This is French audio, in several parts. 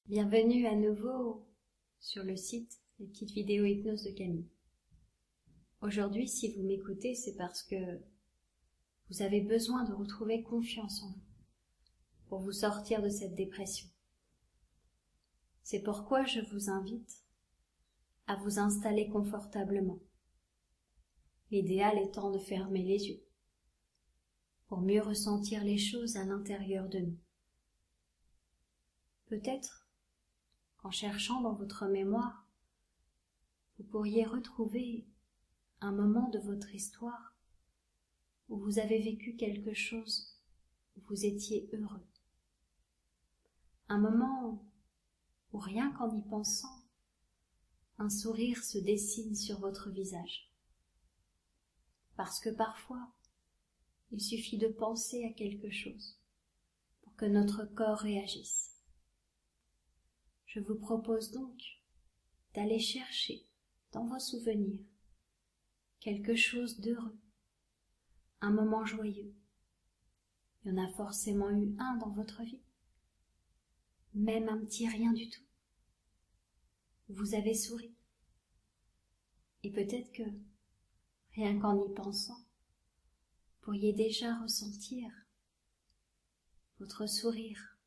Bienvenue à nouveau sur le site des petites vidéos hypnose de Camille. Aujourd'hui, si vous m'écoutez, c'est parce que vous avez besoin de retrouver confiance en vous pour vous sortir de cette dépression. C'est pourquoi je vous invite à vous installer confortablement, l'idéal étant de fermer les yeux pour mieux ressentir les choses à l'intérieur de nous. Peut-être qu'en cherchant dans votre mémoire, vous pourriez retrouver un moment de votre histoire où vous avez vécu quelque chose, où vous étiez heureux. Un moment où rien qu'en y pensant, un sourire se dessine sur votre visage. Parce que parfois, il suffit de penser à quelque chose pour que notre corps réagisse. Je vous propose donc d'aller chercher dans vos souvenirs quelque chose d'heureux, un moment joyeux. Il y en a forcément eu un dans votre vie, même un petit rien du tout. Vous avez souri. Et peut-être que, rien qu'en y pensant, vous pourriez déjà ressentir votre sourire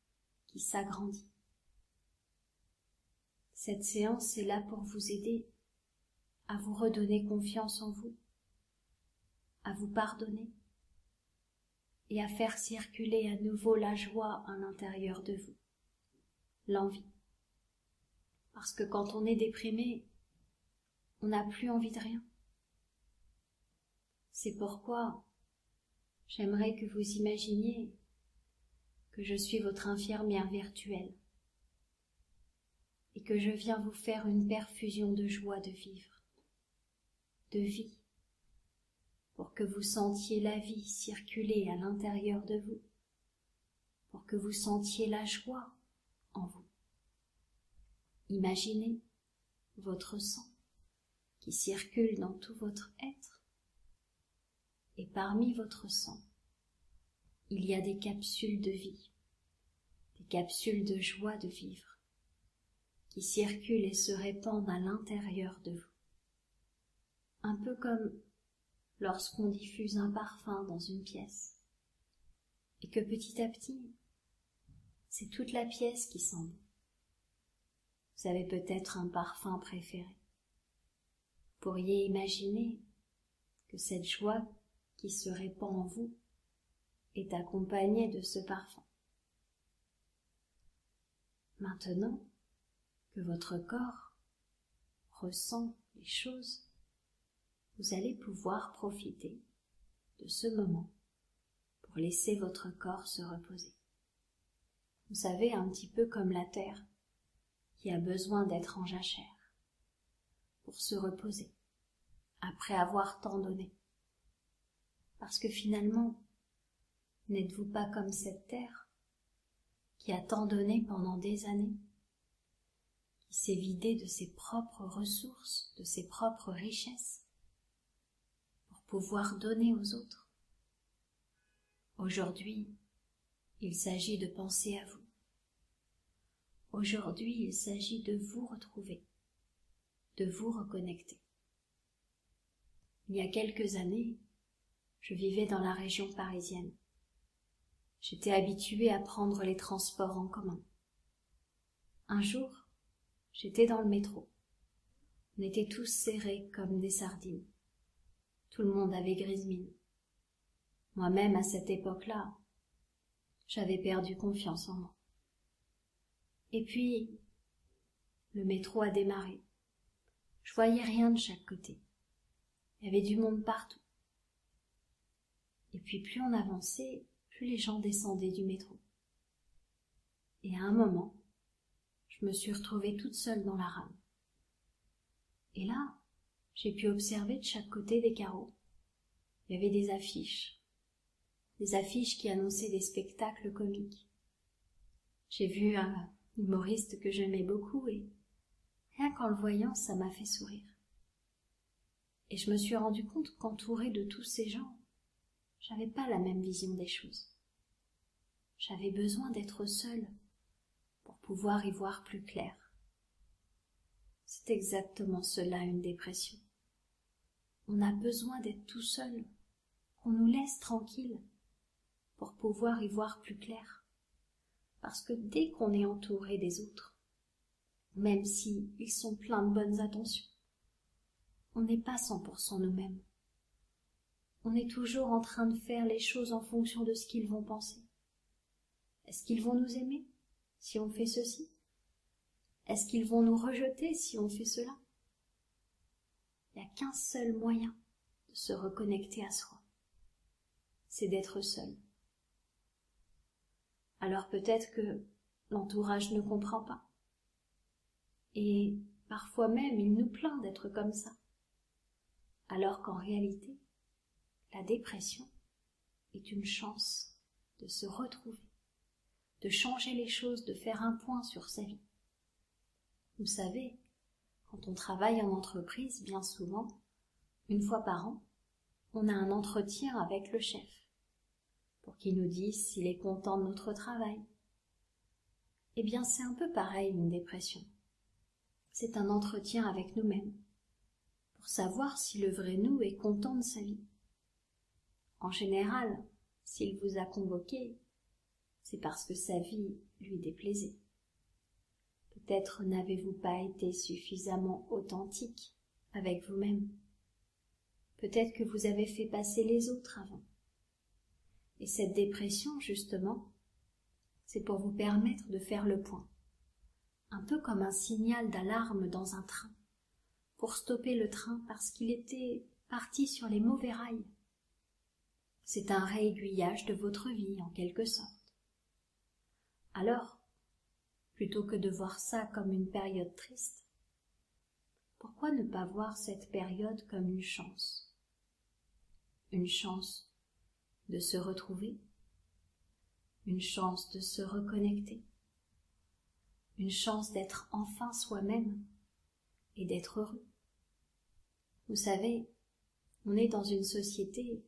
qui s'agrandit. Cette séance est là pour vous aider à vous redonner confiance en vous, à vous pardonner et à faire circuler à nouveau la joie à l'intérieur de vous, l'envie. Parce que quand on est déprimé, on n'a plus envie de rien. C'est pourquoi j'aimerais que vous imaginiez que je suis votre infirmière virtuelle et que je viens vous faire une perfusion de joie de vivre, de vie, pour que vous sentiez la vie circuler à l'intérieur de vous, pour que vous sentiez la joie en vous. Imaginez votre sang qui circule dans tout votre être, et parmi votre sang, il y a des capsules de vie, des capsules de joie de vivre, qui circulent et se répandent à l'intérieur de vous. Un peu comme lorsqu'on diffuse un parfum dans une pièce, et que petit à petit, c'est toute la pièce qui sent bon. Vous avez peut-être un parfum préféré. Vous pourriez imaginer que cette joie qui se répand en vous est accompagnée de ce parfum. Maintenant que votre corps ressent les choses, vous allez pouvoir profiter de ce moment pour laisser votre corps se reposer. Vous savez, un petit peu comme la terre qui a besoin d'être en jachère pour se reposer après avoir tant donné. Parce que finalement, n'êtes-vous pas comme cette terre qui a tant donné pendant des années, qui s'est vidée de ses propres ressources, de ses propres richesses, pour pouvoir donner aux autres. Aujourd'hui, il s'agit de penser à vous. Aujourd'hui, il s'agit de vous retrouver, de vous reconnecter. Il y a quelques années, je vivais dans la région parisienne. J'étais habituée à prendre les transports en commun. Un jour, j'étais dans le métro. On était tous serrés comme des sardines. Tout le monde avait grise mine. Moi-même, à cette époque-là, j'avais perdu confiance en moi. Et puis, le métro a démarré. Je voyais rien de chaque côté. Il y avait du monde partout. Et puis, plus on avançait, plus les gens descendaient du métro. Et à un moment, je me suis retrouvée toute seule dans la rame. Et là, j'ai pu observer de chaque côté des carreaux. Il y avait des affiches qui annonçaient des spectacles comiques. J'ai vu un humoriste que j'aimais beaucoup et rien qu'en le voyant, ça m'a fait sourire. Et je me suis rendu compte qu'entourée de tous ces gens, j'avais pas la même vision des choses. J'avais besoin d'être seule pour pouvoir y voir plus clair. C'est exactement cela une dépression. On a besoin d'être tout seul, qu'on nous laisse tranquille pour pouvoir y voir plus clair. Parce que dès qu'on est entouré des autres, même si ils sont pleins de bonnes intentions, on n'est pas 100% nous-mêmes. On est toujours en train de faire les choses en fonction de ce qu'ils vont penser. Est-ce qu'ils vont nous aimer si on fait ceci? Est-ce qu'ils vont nous rejeter si on fait cela? Il n'y a qu'un seul moyen de se reconnecter à soi, c'est d'être seul. Alors peut-être que l'entourage ne comprend pas, et parfois même il nous plaint d'être comme ça, alors qu'en réalité, la dépression est une chance de se retrouver, de changer les choses, de faire un point sur sa vie. Vous savez, quand on travaille en entreprise, bien souvent, une fois par an, on a un entretien avec le chef pour qu'il nous dise s'il est content de notre travail. Eh bien, c'est un peu pareil une dépression. C'est un entretien avec nous-mêmes pour savoir si le vrai nous est content de sa vie. En général, s'il vous a convoqué, c'est parce que sa vie lui déplaisait. Peut-être n'avez-vous pas été suffisamment authentique avec vous-même. Peut-être que vous avez fait passer les autres avant. Et cette dépression, justement, c'est pour vous permettre de faire le point. Un peu comme un signal d'alarme dans un train, pour stopper le train parce qu'il était parti sur les mauvais rails. C'est un réaiguillage de votre vie, en quelque sorte. Alors, plutôt que de voir ça comme une période triste, pourquoi ne pas voir cette période comme une chance? Une chance de se retrouver, une chance de se reconnecter, une chance d'être enfin soi-même et d'être heureux. Vous savez, on est dans une société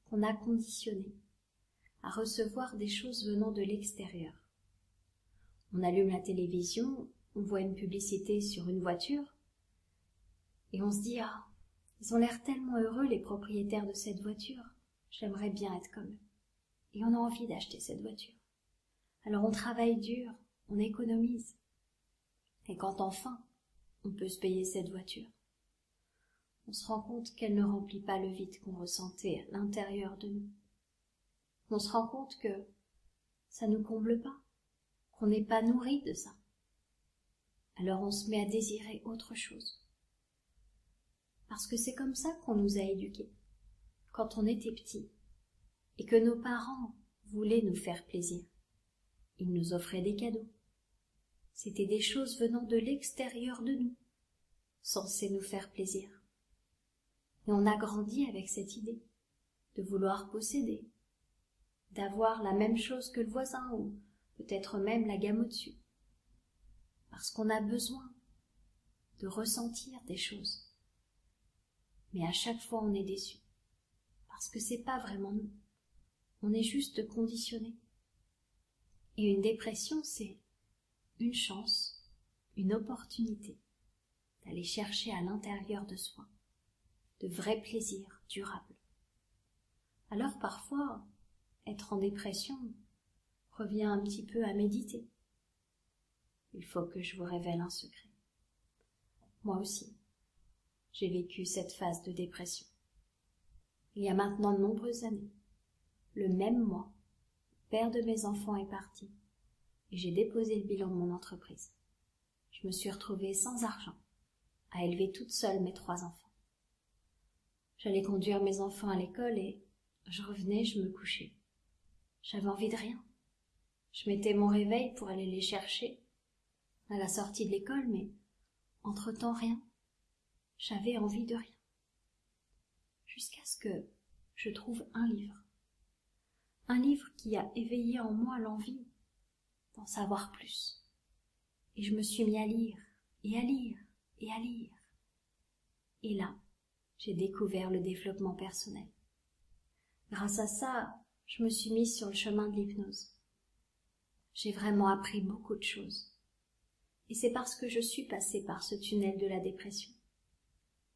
qu'on a conditionnée à recevoir des choses venant de l'extérieur. On allume la télévision, on voit une publicité sur une voiture et on se dit « Ah, ils ont l'air tellement heureux les propriétaires de cette voiture, j'aimerais bien être comme eux. » Et on a envie d'acheter cette voiture. Alors on travaille dur, on économise. Et quand enfin on peut se payer cette voiture, on se rend compte qu'elle ne remplit pas le vide qu'on ressentait à l'intérieur de nous. On se rend compte que ça ne nous comble pas, qu'on n'est pas nourri de ça. Alors on se met à désirer autre chose. Parce que c'est comme ça qu'on nous a éduqués, quand on était petits, et que nos parents voulaient nous faire plaisir. Ils nous offraient des cadeaux. C'était des choses venant de l'extérieur de nous, censées nous faire plaisir. Et on a grandi avec cette idée de vouloir posséder, d'avoir la même chose que le voisin ou peut-être même la gamme au-dessus. Parce qu'on a besoin de ressentir des choses. Mais à chaque fois on est déçu. Parce que c'est pas vraiment nous. On est juste conditionné. Et une dépression, c'est une chance, une opportunité d'aller chercher à l'intérieur de soi de vrais plaisirs durables. Alors parfois, être en dépression revient un petit peu à méditer. Il faut que je vous révèle un secret. Moi aussi, j'ai vécu cette phase de dépression. Il y a maintenant de nombreuses années, le même mois, le père de mes enfants est parti et j'ai déposé le bilan de mon entreprise. Je me suis retrouvée sans argent, à élever toute seule mes 3 enfants. J'allais conduire mes enfants à l'école et je revenais, je me couchais. J'avais envie de rien. Je mettais mon réveil pour aller les chercher à la sortie de l'école, mais entre-temps rien. J'avais envie de rien. Jusqu'à ce que je trouve un livre. Un livre qui a éveillé en moi l'envie d'en savoir plus. Et je me suis mis à lire, et à lire, et à lire. Et là, j'ai découvert le développement personnel. Grâce à ça, je me suis mise sur le chemin de l'hypnose. J'ai vraiment appris beaucoup de choses. Et c'est parce que je suis passée par ce tunnel de la dépression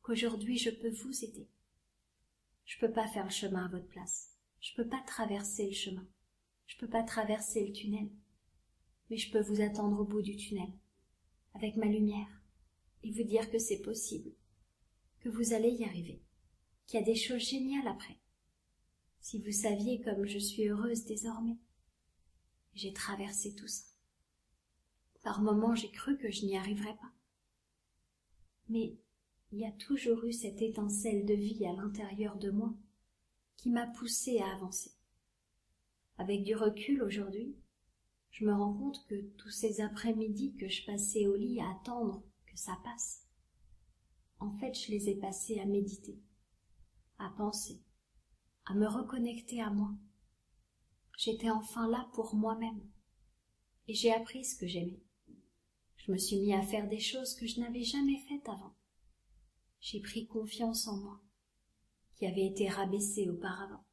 qu'aujourd'hui je peux vous aider. Je peux pas faire le chemin à votre place. Je peux pas traverser le chemin. Je peux pas traverser le tunnel. Mais je peux vous attendre au bout du tunnel, avec ma lumière, et vous dire que c'est possible, que vous allez y arriver, qu'il y a des choses géniales après. Si vous saviez comme je suis heureuse désormais. J'ai traversé tout ça. Par moments, j'ai cru que je n'y arriverais pas. Mais il y a toujours eu cette étincelle de vie à l'intérieur de moi qui m'a poussée à avancer. Avec du recul aujourd'hui, je me rends compte que tous ces après-midi que je passais au lit à attendre que ça passe, en fait, je les ai passés à méditer, à penser, à me reconnecter à moi. J'étais enfin là pour moi-même et j'ai appris ce que j'aimais. Je me suis mis à faire des choses que je n'avais jamais faites avant. J'ai pris confiance en moi, qui avait été rabaissée auparavant.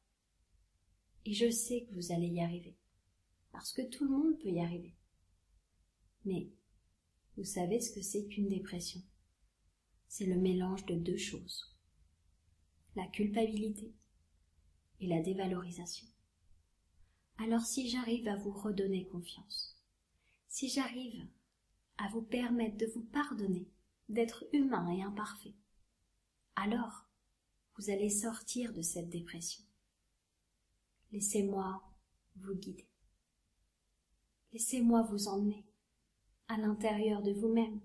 Et je sais que vous allez y arriver, parce que tout le monde peut y arriver. Mais vous savez ce que c'est qu'une dépression? C'est le mélange de deux choses, la culpabilité et la dévalorisation. Alors si j'arrive à vous redonner confiance, si j'arrive à vous permettre de vous pardonner, d'être humain et imparfait, alors vous allez sortir de cette dépression. Laissez-moi vous guider. Laissez-moi vous emmener à l'intérieur de vous-même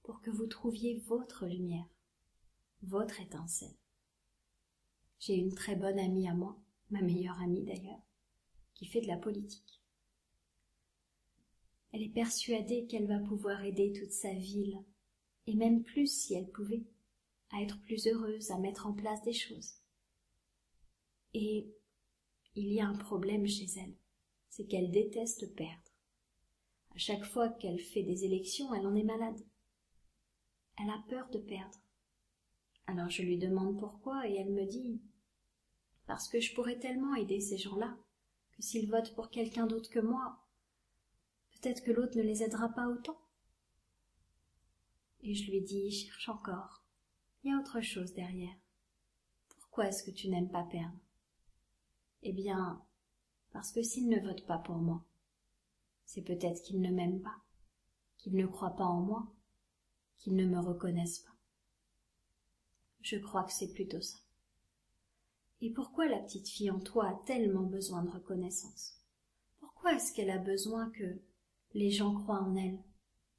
pour que vous trouviez votre lumière, votre étincelle. J'ai une très bonne amie à moi, ma meilleure amie d'ailleurs, qui fait de la politique. Elle est persuadée qu'elle va pouvoir aider toute sa ville, et même plus si elle pouvait, à être plus heureuse, à mettre en place des choses. Et il y a un problème chez elle, c'est qu'elle déteste perdre. À chaque fois qu'elle fait des élections, elle en est malade. Elle a peur de perdre. Alors je lui demande pourquoi et elle me dit « Parce que je pourrais tellement aider ces gens-là que s'ils votent pour quelqu'un d'autre que moi, peut-être que l'autre ne les aidera pas autant. » Et je lui dis « Cherche encore, il y a autre chose derrière. Pourquoi est-ce que tu n'aimes pas perdre ? » Eh bien, parce que s'ils ne votent pas pour moi, c'est peut-être qu'ils ne m'aiment pas, qu'ils ne croient pas en moi, qu'ils ne me reconnaissent pas. Je crois que c'est plutôt ça. Et pourquoi la petite fille en toi a tellement besoin de reconnaissance? Pourquoi est-ce qu'elle a besoin que les gens croient en elle,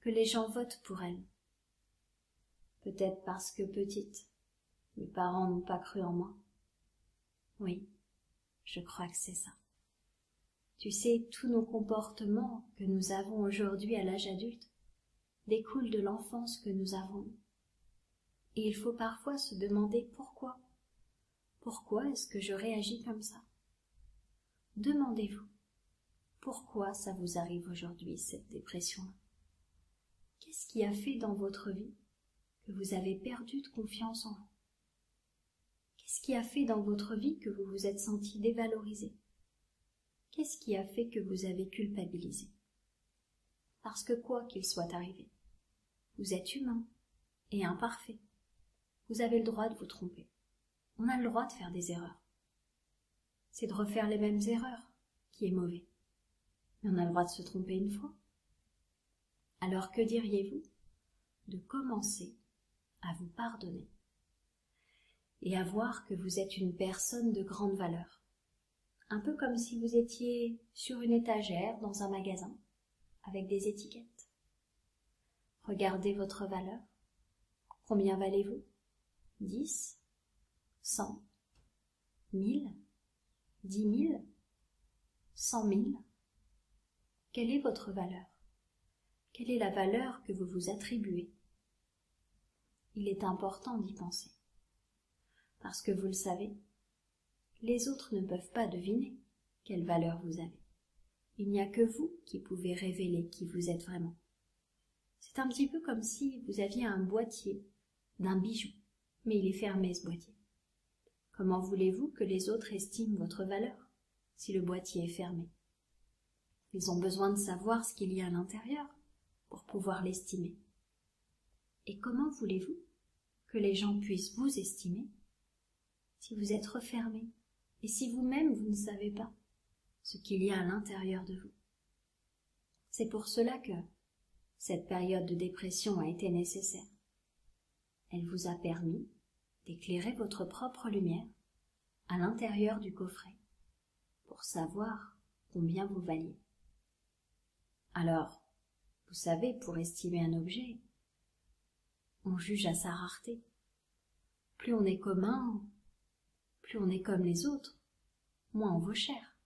que les gens votent pour elle? Peut-être parce que petite, mes parents n'ont pas cru en moi. Oui, je crois que c'est ça. Tu sais, tous nos comportements que nous avons aujourd'hui à l'âge adulte découlent de l'enfance que nous avons. Et il faut parfois se demander pourquoi. Pourquoi est-ce que je réagis comme ça? Demandez-vous, pourquoi ça vous arrive aujourd'hui, cette dépression-là? Qu'est-ce qui a fait dans votre vie que vous avez perdu de confiance en vous? Qu'est-ce qui a fait dans votre vie que vous vous êtes senti dévalorisé? Qu'est-ce qui a fait que vous avez culpabilisé? Parce que quoi qu'il soit arrivé, vous êtes humain et imparfait. Vous avez le droit de vous tromper. On a le droit de faire des erreurs. C'est de refaire les mêmes erreurs qui est mauvais. Mais on a le droit de se tromper une fois. Alors que diriez-vous de commencer à vous pardonner et à voir que vous êtes une personne de grande valeur? Un peu comme si vous étiez sur une étagère dans un magasin avec des étiquettes. Regardez votre valeur. Combien valez-vous? 10, 100, 1000, 10 000, 100 000. Quelle est votre valeur? Quelle est la valeur que vous vous attribuez? Il est important d'y penser. Parce que vous le savez, les autres ne peuvent pas deviner quelle valeur vous avez. Il n'y a que vous qui pouvez révéler qui vous êtes vraiment. C'est un petit peu comme si vous aviez un boîtier d'un bijou, mais il est fermé ce boîtier. Comment voulez-vous que les autres estiment votre valeur si le boîtier est fermé? Ils ont besoin de savoir ce qu'il y a à l'intérieur pour pouvoir l'estimer. Et comment voulez-vous que les gens puissent vous estimer si vous êtes refermé et si vous-même vous ne savez pas ce qu'il y a à l'intérieur de vous? C'est pour cela que cette période de dépression a été nécessaire. Elle vous a permis d'éclairer votre propre lumière à l'intérieur du coffret pour savoir combien vous valiez. Alors, vous savez, pour estimer un objet, on juge à sa rareté. Plus on est commun, plus on est comme les autres, moins on vaut cher.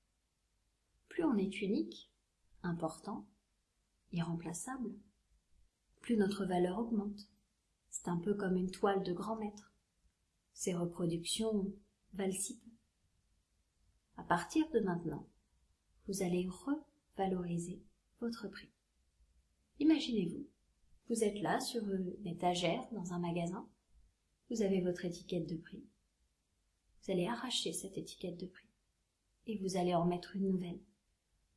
Plus on est unique, important, irremplaçable, plus notre valeur augmente. C'est un peu comme une toile de grand maître. Ses reproductions valent si peu. À partir de maintenant, vous allez revaloriser votre prix. Imaginez-vous, vous êtes là sur une étagère dans un magasin, vous avez votre étiquette de prix. Vous allez arracher cette étiquette de prix et vous allez en mettre une nouvelle,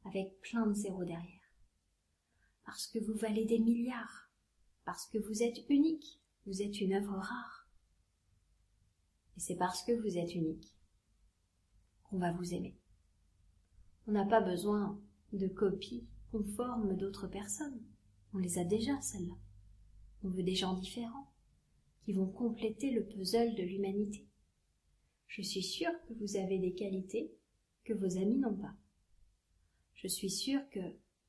avec plein de zéros derrière. Parce que vous valez des milliards, parce que vous êtes unique, vous êtes une œuvre rare. Et c'est parce que vous êtes unique qu'on va vous aimer. On n'a pas besoin de copies conformes d'autres personnes. On les a déjà, celles-là. On veut des gens différents, qui vont compléter le puzzle de l'humanité. Je suis sûre que vous avez des qualités que vos amis n'ont pas. Je suis sûre que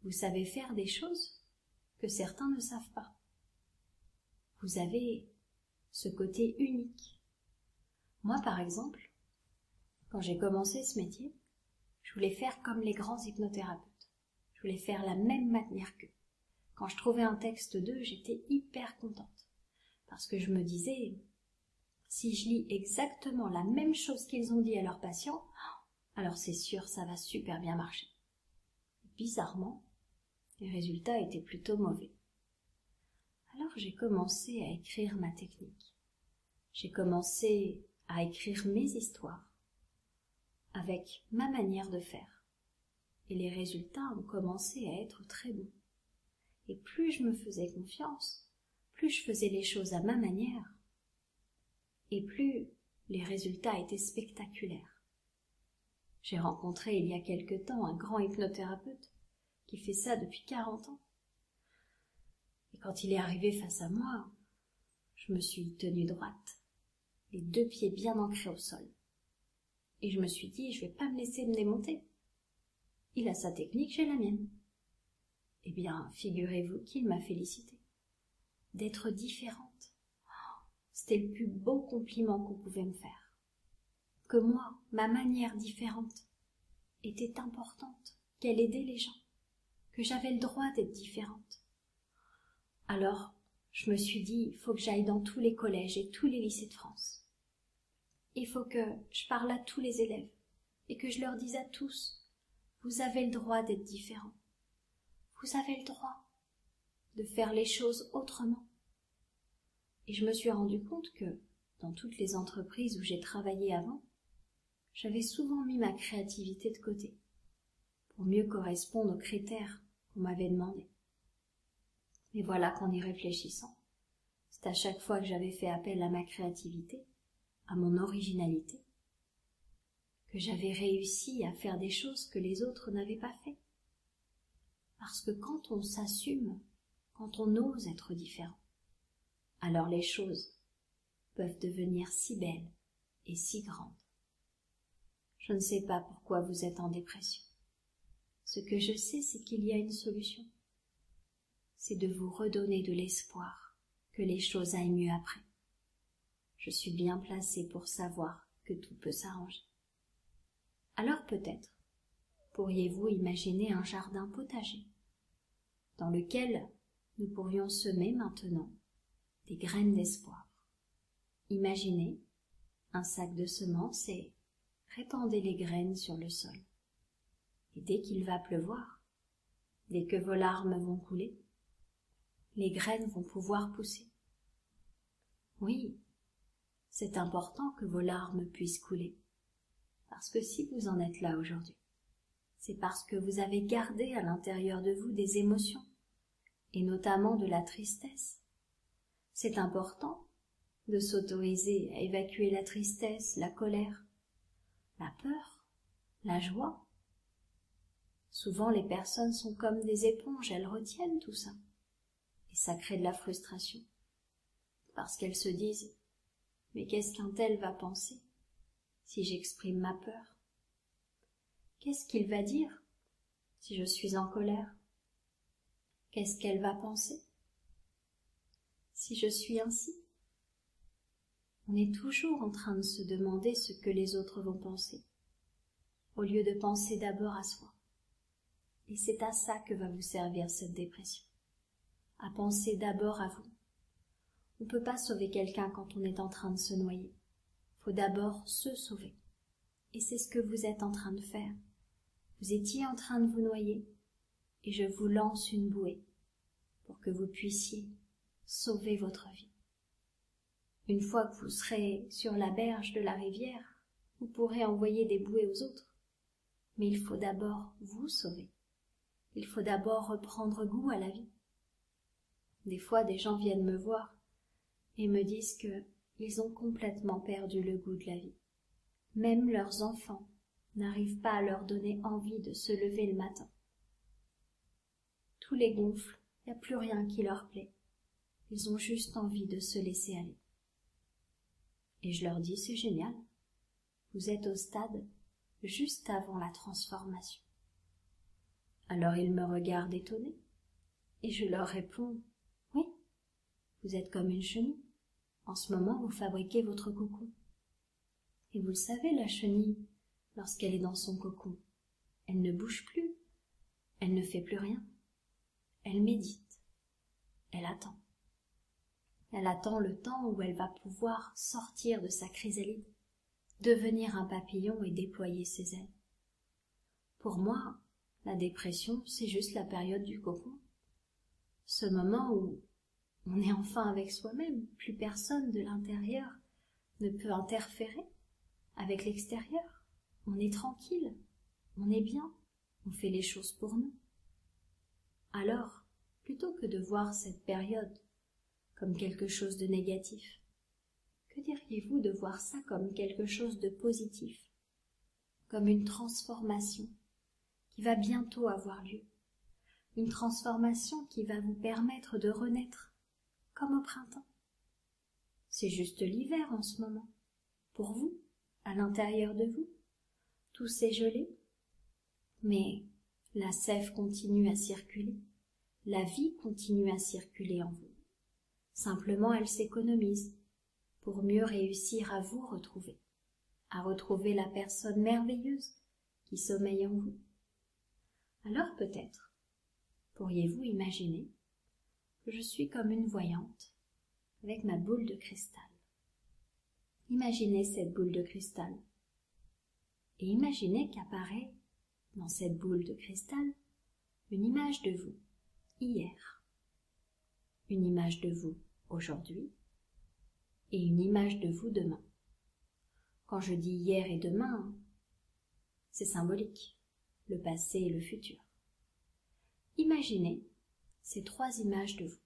vous savez faire des choses que certains ne savent pas. Vous avez ce côté unique. Moi, par exemple, quand j'ai commencé ce métier, je voulais faire comme les grands hypnothérapeutes. Je voulais faire la même manière qu'eux. Quand je trouvais un texte d'eux, j'étais hyper contente. Parce que je me disais, si je lis exactement la même chose qu'ils ont dit à leurs patients, alors c'est sûr, ça va super bien marcher. Bizarrement, les résultats étaient plutôt mauvais. Alors j'ai commencé à écrire ma technique. J'ai commencé à écrire mes histoires avec ma manière de faire. Et les résultats ont commencé à être très bons. Et plus je me faisais confiance, plus je faisais les choses à ma manière, et plus les résultats étaient spectaculaires. J'ai rencontré il y a quelque temps un grand hypnothérapeute qui fait ça depuis 40 ans. Et quand il est arrivé face à moi, je me suis tenue droite, les 2 pieds bien ancrés au sol. Et je me suis dit, je vais pas me laisser me démonter. Il a sa technique, j'ai la mienne. Eh bien, figurez-vous qu'il m'a félicité. D'être différente. C'était le plus beau compliment qu'on pouvait me faire. Que moi, ma manière différente, était importante, qu'elle aidait les gens, que j'avais le droit d'être différente. Alors, je me suis dit, il faut que j'aille dans tous les collèges et tous les lycées de France. Il faut que je parle à tous les élèves et que je leur dise à tous, vous avez le droit d'être différents. Vous avez le droit de faire les choses autrement. Et je me suis rendu compte que, dans toutes les entreprises où j'ai travaillé avant, j'avais souvent mis ma créativité de côté, pour mieux correspondre aux critères qu'on m'avait demandés. Mais voilà qu'en y réfléchissant, c'est à chaque fois que j'avais fait appel à ma créativité, à mon originalité, que j'avais réussi à faire des choses que les autres n'avaient pas fait. Parce que quand on s'assume, quand on ose être différent, alors les choses peuvent devenir si belles et si grandes. Je ne sais pas pourquoi vous êtes en dépression. Ce que je sais, c'est qu'il y a une solution. C'est de vous redonner de l'espoir que les choses aillent mieux après. Je suis bien placée pour savoir que tout peut s'arranger. Alors peut-être pourriez-vous imaginer un jardin potager dans lequel nous pourrions semer maintenant des graines d'espoir. Imaginez un sac de semences et répandez les graines sur le sol. Et dès qu'il va pleuvoir, dès que vos larmes vont couler, les graines vont pouvoir pousser. Oui, c'est important que vos larmes puissent couler, parce que si vous en êtes là aujourd'hui, c'est parce que vous avez gardé à l'intérieur de vous des émotions, et notamment de la tristesse. C'est important de s'autoriser à évacuer la tristesse, la colère, la peur, la joie. Souvent les personnes sont comme des éponges, elles retiennent tout ça. Et ça crée de la frustration. Parce qu'elles se disent « Mais qu'est-ce qu'un tel va penser si j'exprime ma peur? Qu'est-ce qu'il va dire si je suis en colère? Qu'est-ce qu'elle va penser si je suis ainsi ?» On est toujours en train de se demander ce que les autres vont penser, au lieu de penser d'abord à soi. Et c'est à ça que va vous servir cette dépression, à penser d'abord à vous. On ne peut pas sauver quelqu'un quand on est en train de se noyer. Il faut d'abord se sauver. Et c'est ce que vous êtes en train de faire. Vous étiez en train de vous noyer, et je vous lance une bouée pour que vous puissiez sauver votre vie. Une fois que vous serez sur la berge de la rivière, vous pourrez envoyer des bouées aux autres. Mais il faut d'abord vous sauver. Il faut d'abord reprendre goût à la vie. Des fois, des gens viennent me voir et me disent qu'ils ont complètement perdu le goût de la vie. Même leurs enfants n'arrivent pas à leur donner envie de se lever le matin. Tout les gonfle, il n'y a plus rien qui leur plaît. Ils ont juste envie de se laisser aller. Et je leur dis, c'est génial, vous êtes au stade juste avant la transformation. Alors ils me regardent étonnés, et je leur réponds, oui, vous êtes comme une chenille. En ce moment, vous fabriquez votre cocon. Et vous le savez, la chenille, lorsqu'elle est dans son cocon, elle ne bouge plus, elle ne fait plus rien. Elle médite, elle attend. Elle attend le temps où elle va pouvoir sortir de sa chrysalide, devenir un papillon et déployer ses ailes. Pour moi, la dépression, c'est juste la période du cocon. Ce moment où on est enfin avec soi-même, plus personne de l'intérieur ne peut interférer avec l'extérieur. On est tranquille, on est bien, on fait les choses pour nous. Alors, plutôt que de voir cette période comme quelque chose de négatif, que diriez-vous de voir ça comme quelque chose de positif, comme une transformation qui va bientôt avoir lieu, une transformation qui va vous permettre de renaître comme au printemps. C'est juste l'hiver en ce moment, pour vous, à l'intérieur de vous, tout s'est gelé, mais la sève continue à circuler, la vie continue à circuler en vous. Simplement, elle s'économise pour mieux réussir à vous retrouver, à retrouver la personne merveilleuse qui sommeille en vous. Alors peut-être pourriez-vous imaginer que je suis comme une voyante avec ma boule de cristal. Imaginez cette boule de cristal et imaginez qu'apparaît dans cette boule de cristal une image de vous hier, une image de vous aujourd'hui et une image de vous demain. Quand je dis hier et demain, c'est symbolique, le passé et le futur. Imaginez ces trois images de vous.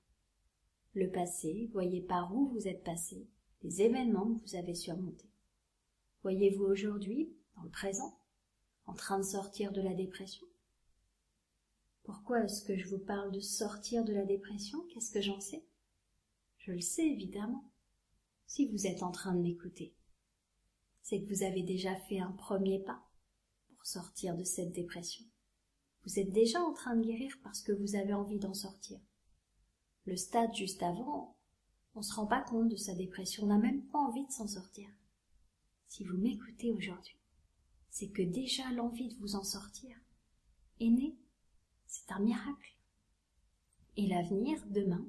Le passé, voyez par où vous êtes passé, les événements que vous avez surmontés. Voyez-vous aujourd'hui, dans le présent, en train de sortir de la dépression? Pourquoi est-ce que je vous parle de sortir de la dépression? Qu'est-ce que j'en sais? Je le sais évidemment. Si vous êtes en train de m'écouter, c'est que vous avez déjà fait un premier pas pour sortir de cette dépression. Vous êtes déjà en train de guérir parce que vous avez envie d'en sortir. Le stade juste avant, on ne se rend pas compte de sa dépression, on n'a même pas envie de s'en sortir. Si vous m'écoutez aujourd'hui, c'est que déjà l'envie de vous en sortir est née. C'est un miracle. Et l'avenir, demain,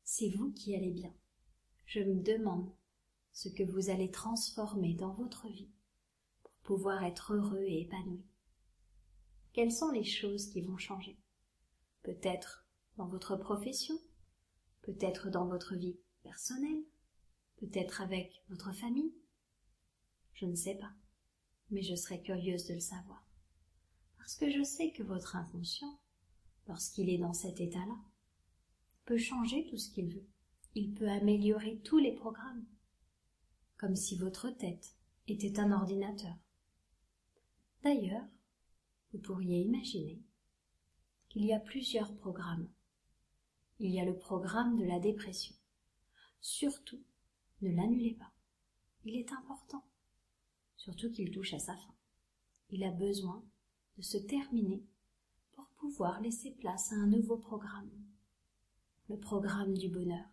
c'est vous qui allez bien. Je me demande ce que vous allez transformer dans votre vie pour pouvoir être heureux et épanoui. Quelles sont les choses qui vont changer? Peut-être dans votre profession, peut-être dans votre vie personnelle, peut-être avec votre famille. Je ne sais pas, mais je serais curieuse de le savoir. Parce que je sais que votre inconscient, lorsqu'il est dans cet état-là, peut changer tout ce qu'il veut. Il peut améliorer tous les programmes, comme si votre tête était un ordinateur. D'ailleurs, vous pourriez imaginer qu'il y a plusieurs programmes. Il y a le programme de la dépression. Surtout, ne l'annulez pas. Il est important, surtout qu'il touche à sa fin. Il a besoin de se terminer pour pouvoir laisser place à un nouveau programme. Le programme du bonheur.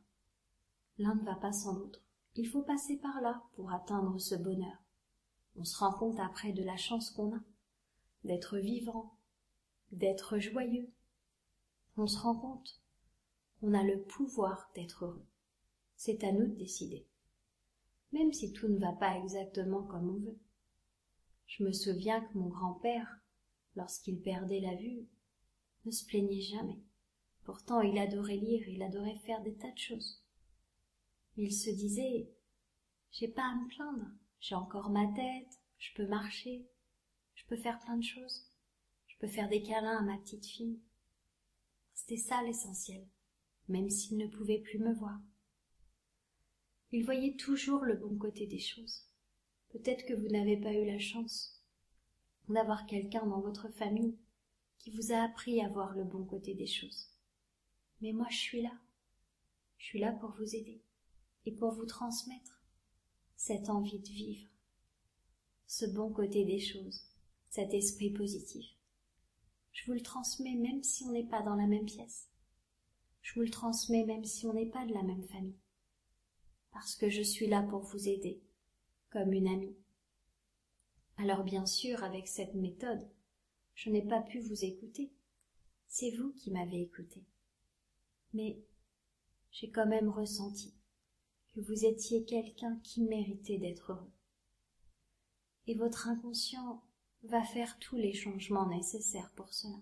L'un ne va pas sans l'autre. Il faut passer par là pour atteindre ce bonheur. On se rend compte après de la chance qu'on a, d'être vivant, d'être joyeux. On se rend compte qu'on a le pouvoir d'être heureux. C'est à nous de décider. Même si tout ne va pas exactement comme on veut. Je me souviens que mon grand-père, lorsqu'il perdait la vue, ne se plaignait jamais. Pourtant, il adorait lire, il adorait faire des tas de choses. Il se disait « J'ai pas à me plaindre, j'ai encore ma tête, je peux marcher, je peux faire plein de choses, je peux faire des câlins à ma petite fille. » C'était ça l'essentiel, même s'il ne pouvait plus me voir. Il voyait toujours le bon côté des choses. Peut-être que vous n'avez pas eu la chance d'avoir quelqu'un dans votre famille qui vous a appris à voir le bon côté des choses. Mais moi, je suis là. Je suis là pour vous aider et pour vous transmettre cette envie de vivre, ce bon côté des choses, cet esprit positif. Je vous le transmets même si on n'est pas dans la même pièce. Je vous le transmets même si on n'est pas de la même famille. Parce que je suis là pour vous aider, comme une amie. Alors bien sûr, avec cette méthode, je n'ai pas pu vous écouter. C'est vous qui m'avez écouté. Mais j'ai quand même ressenti que vous étiez quelqu'un qui méritait d'être heureux. Et votre inconscient va faire tous les changements nécessaires pour cela.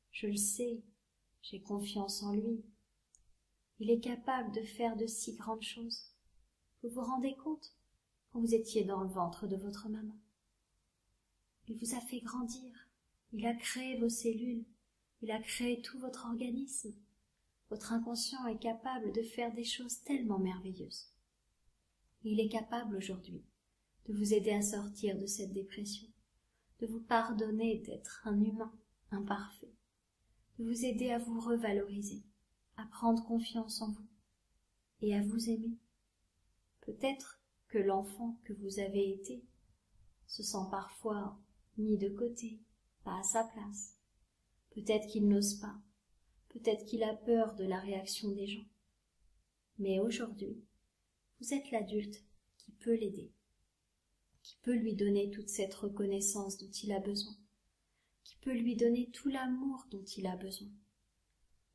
Je le sais, j'ai confiance en lui. Il est capable de faire de si grandes choses. Vous vous rendez compte quand vous étiez dans le ventre de votre maman? Il vous a fait grandir. Il a créé vos cellules. Il a créé tout votre organisme. Votre inconscient est capable de faire des choses tellement merveilleuses. Il est capable aujourd'hui de vous aider à sortir de cette dépression, de vous pardonner d'être un humain imparfait, de vous aider à vous revaloriser, à prendre confiance en vous et à vous aimer. Peut-être que l'enfant que vous avez été se sent parfois mis de côté, pas à sa place. Peut-être qu'il n'ose pas, peut-être qu'il a peur de la réaction des gens. Mais aujourd'hui, vous êtes l'adulte qui peut l'aider, qui peut lui donner toute cette reconnaissance dont il a besoin, qui peut lui donner tout l'amour dont il a besoin.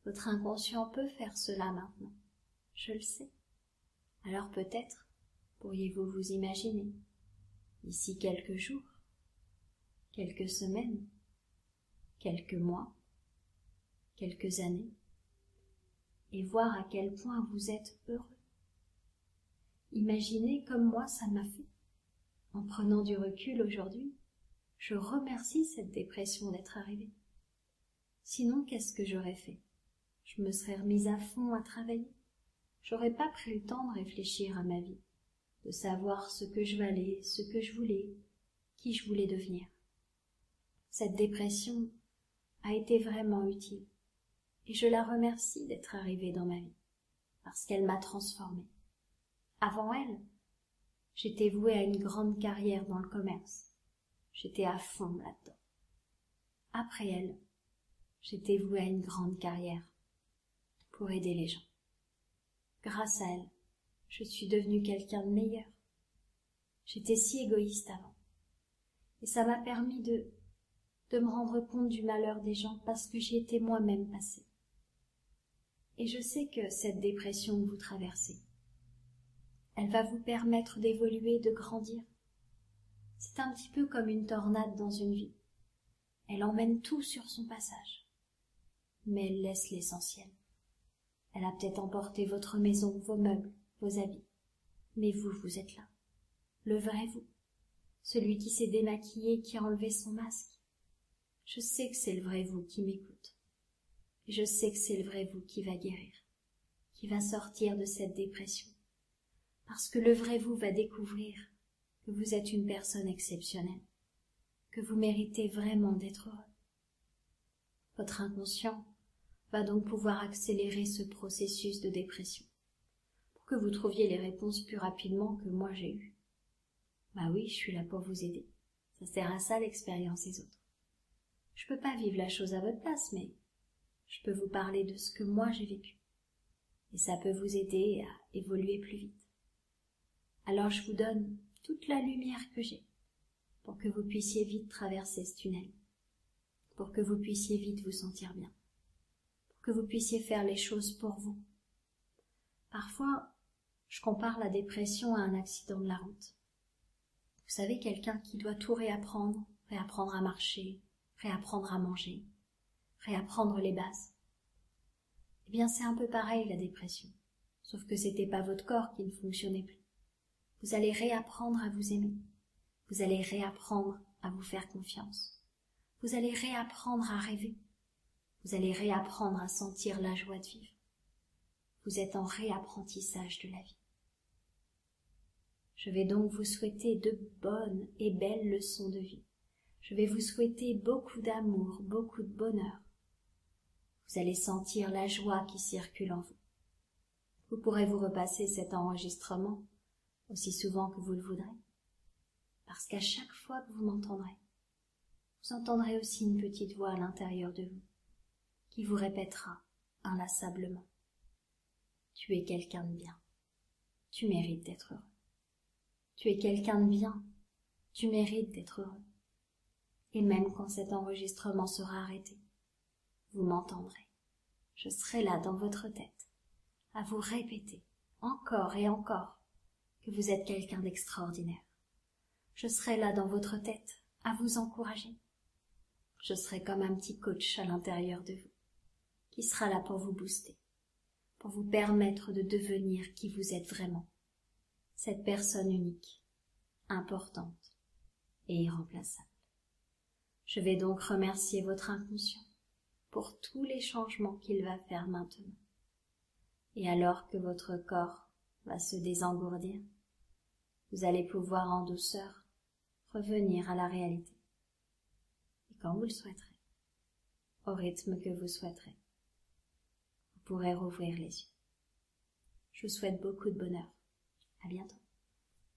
Votre inconscient peut faire cela maintenant, je le sais. Alors peut-être pourriez-vous vous imaginer, d'ici quelques jours, quelques semaines, quelques mois, quelques années, et voir à quel point vous êtes heureux. Imaginez comme moi ça m'a fait. En prenant du recul aujourd'hui, je remercie cette dépression d'être arrivée. Sinon, qu'est-ce que j'aurais fait? Je me serais remise à fond à travailler. J'aurais pas pris le temps de réfléchir à ma vie, de savoir ce que je valais, ce que je voulais, qui je voulais devenir. Cette dépression a été vraiment utile et je la remercie d'être arrivée dans ma vie parce qu'elle m'a transformée. Avant elle, j'étais vouée à une grande carrière dans le commerce. J'étais à fond là-dedans. Après elle, j'étais vouée à une grande carrière pour aider les gens. Grâce à elle, je suis devenue quelqu'un de meilleur. J'étais si égoïste avant. Et ça m'a permis de me rendre compte du malheur des gens parce que j'y étais moi-même passée. Et je sais que cette dépression que vous traversez, elle va vous permettre d'évoluer, de grandir. C'est un petit peu comme une tornade dans une vie. Elle emmène tout sur son passage. Mais elle laisse l'essentiel. Elle a peut-être emporté votre maison, vos meubles, vos habits. Mais vous, vous êtes là. Le vrai vous. Celui qui s'est démaquillé, qui a enlevé son masque. Je sais que c'est le vrai vous qui m'écoute. Et je sais que c'est le vrai vous qui va guérir, qui va sortir de cette dépression. Parce que le vrai vous va découvrir que vous êtes une personne exceptionnelle, que vous méritez vraiment d'être heureux. Votre inconscient va donc pouvoir accélérer ce processus de dépression, pour que vous trouviez les réponses plus rapidement que moi j'ai eues. Bah oui, je suis là pour vous aider. Ça sert à ça l'expérience des autres. Je peux pas vivre la chose à votre place, mais je peux vous parler de ce que moi j'ai vécu. Et ça peut vous aider à évoluer plus vite. Alors je vous donne toute la lumière que j'ai pour que vous puissiez vite traverser ce tunnel, pour que vous puissiez vite vous sentir bien, pour que vous puissiez faire les choses pour vous. Parfois, je compare la dépression à un accident de la route. Vous savez, quelqu'un qui doit tout réapprendre, réapprendre à marcher, réapprendre à manger, réapprendre les bases. Eh bien, c'est un peu pareil la dépression, sauf que c'était pas votre corps qui ne fonctionnait plus. Vous allez réapprendre à vous aimer. Vous allez réapprendre à vous faire confiance. Vous allez réapprendre à rêver. Vous allez réapprendre à sentir la joie de vivre. Vous êtes en réapprentissage de la vie. Je vais donc vous souhaiter de bonnes et belles leçons de vie. Je vais vous souhaiter beaucoup d'amour, beaucoup de bonheur. Vous allez sentir la joie qui circule en vous. Vous pourrez vous repasser cet enregistrement aussi souvent que vous le voudrez, parce qu'à chaque fois que vous m'entendrez, vous entendrez aussi une petite voix à l'intérieur de vous qui vous répétera inlassablement: tu es quelqu'un de bien, tu mérites d'être heureux. Tu es quelqu'un de bien, tu mérites d'être heureux. Et même quand cet enregistrement sera arrêté, vous m'entendrez. Je serai là dans votre tête, à vous répéter encore et encore que vous êtes quelqu'un d'extraordinaire. Je serai là dans votre tête, à vous encourager. Je serai comme un petit coach à l'intérieur de vous, qui sera là pour vous booster, pour vous permettre de devenir qui vous êtes vraiment, cette personne unique, importante et irremplaçable. Je vais donc remercier votre inconscient pour tous les changements qu'il va faire maintenant. Et alors que votre corps va se désengourdir, vous allez pouvoir en douceur revenir à la réalité. Et quand vous le souhaiterez, au rythme que vous souhaiterez, vous pourrez rouvrir les yeux. Je vous souhaite beaucoup de bonheur. À bientôt.